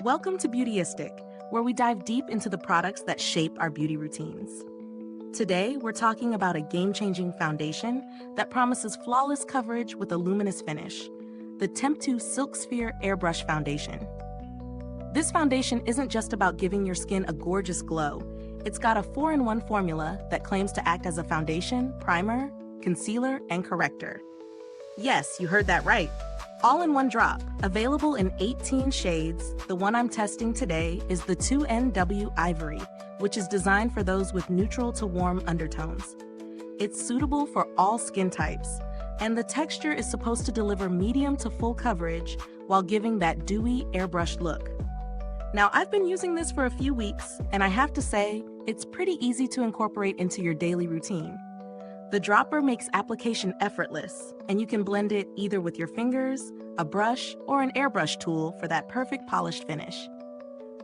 Welcome to Beautyistic, where we dive deep into the products that shape our beauty routines. Today, we're talking about a game-changing foundation that promises flawless coverage with a luminous finish, the TEMPTU SilkSphere Airbrush Foundation. This foundation isn't just about giving your skin a gorgeous glow. It's got a 4-in-1 formula that claims to act as a foundation, primer, concealer, and corrector. Yes, you heard that right. All in one drop. Available in 18 shades, the one I'm testing today is the 2NW Ivory, which is designed for those with neutral to warm undertones. It's suitable for all skin types, and the texture is supposed to deliver medium to full coverage while giving that dewy, airbrushed look. Now, I've been using this for a few weeks, and I have to say, it's pretty easy to incorporate into your daily routine. The dropper makes application effortless, and you can blend it either with your fingers, a brush, or an airbrush tool for that perfect polished finish.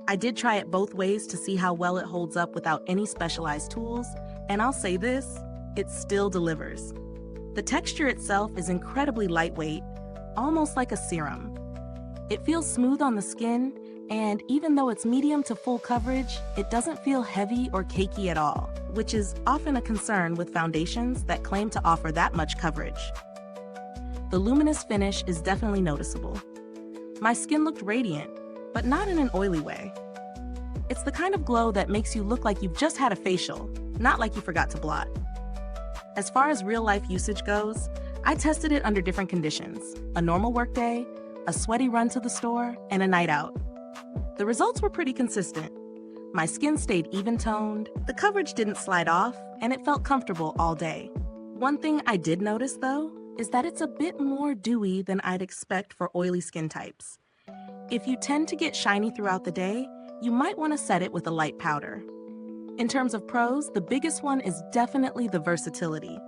I did try it both ways to see how well it holds up without any specialized tools, and I'll say this, it still delivers. The texture itself is incredibly lightweight, almost like a serum. It feels smooth on the skin, and even though it's medium to full coverage, it doesn't feel heavy or cakey at all, which is often a concern with foundations that claim to offer that much coverage. The luminous finish is definitely noticeable. My skin looked radiant, but not in an oily way. It's the kind of glow that makes you look like you've just had a facial, not like you forgot to blot. As far as real-life usage goes, I tested it under different conditions: a normal workday, a sweaty run to the store, and a night out. The results were pretty consistent. My skin stayed even-toned, the coverage didn't slide off, and it felt comfortable all day. One thing I did notice, though, is that it's a bit more dewy than I'd expect for oily skin types. If you tend to get shiny throughout the day, you might want to set it with a light powder. In terms of pros, the biggest one is definitely the versatility.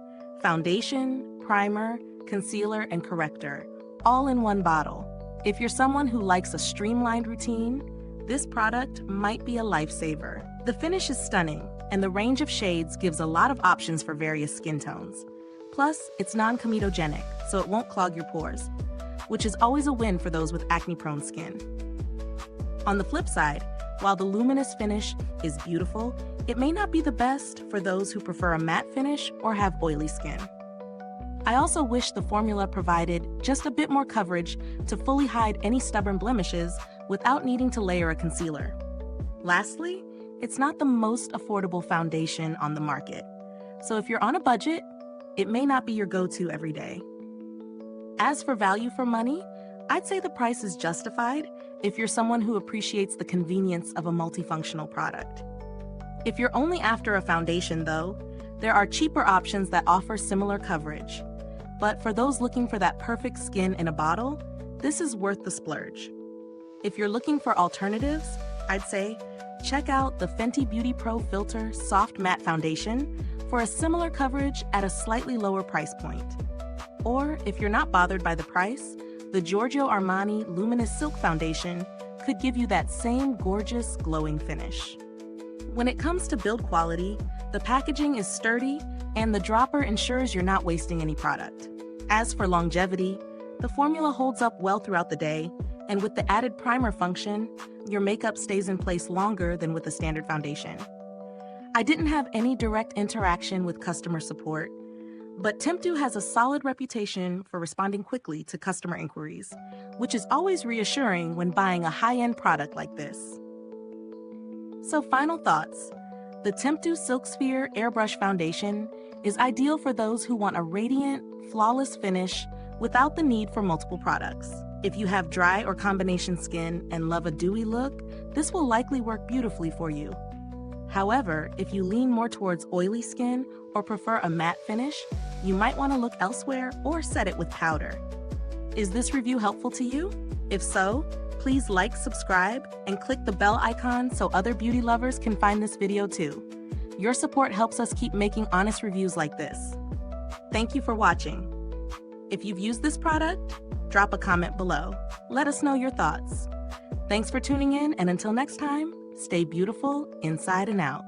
Foundation, primer, concealer, and corrector, all in one bottle. If you're someone who likes a streamlined routine, this product might be a lifesaver. The finish is stunning, and the range of shades gives a lot of options for various skin tones. Plus, it's non-comedogenic, so it won't clog your pores, which is always a win for those with acne-prone skin. On the flip side, while the luminous finish is beautiful, it may not be the best for those who prefer a matte finish or have oily skin. I also wish the formula provided just a bit more coverage to fully hide any stubborn blemishes without needing to layer a concealer. Lastly, it's not the most affordable foundation on the market, so if you're on a budget, it may not be your go-to every day. As for value for money, I'd say the price is justified if you're someone who appreciates the convenience of a multifunctional product. If you're only after a foundation, though, there are cheaper options that offer similar coverage. But for those looking for that perfect skin in a bottle, this is worth the splurge. If you're looking for alternatives, I'd say check out the Fenty Beauty Pro Filter Soft Matte Foundation for a similar coverage at a slightly lower price point. Or if you're not bothered by the price, the Giorgio Armani Luminous Silk Foundation could give you that same gorgeous, glowing finish. When it comes to build quality, the packaging is sturdy, and the dropper ensures you're not wasting any product. As for longevity, the formula holds up well throughout the day, and with the added primer function, your makeup stays in place longer than with a standard foundation. I didn't have any direct interaction with customer support, but TEMPTU has a solid reputation for responding quickly to customer inquiries, which is always reassuring when buying a high-end product like this. So, final thoughts. The TEMPTU SilkSphere Airbrush Foundation is ideal for those who want a radiant, flawless finish without the need for multiple products. If you have dry or combination skin and love a dewy look, this will likely work beautifully for you. However, if you lean more towards oily skin or prefer a matte finish, you might want to look elsewhere or set it with powder. Is this review helpful to you? If so, please like, subscribe, and click the bell icon so other beauty lovers can find this video too. Your support helps us keep making honest reviews like this. Thank you for watching. If you've used this product, drop a comment below. Let us know your thoughts. Thanks for tuning in, and until next time, stay beautiful inside and out.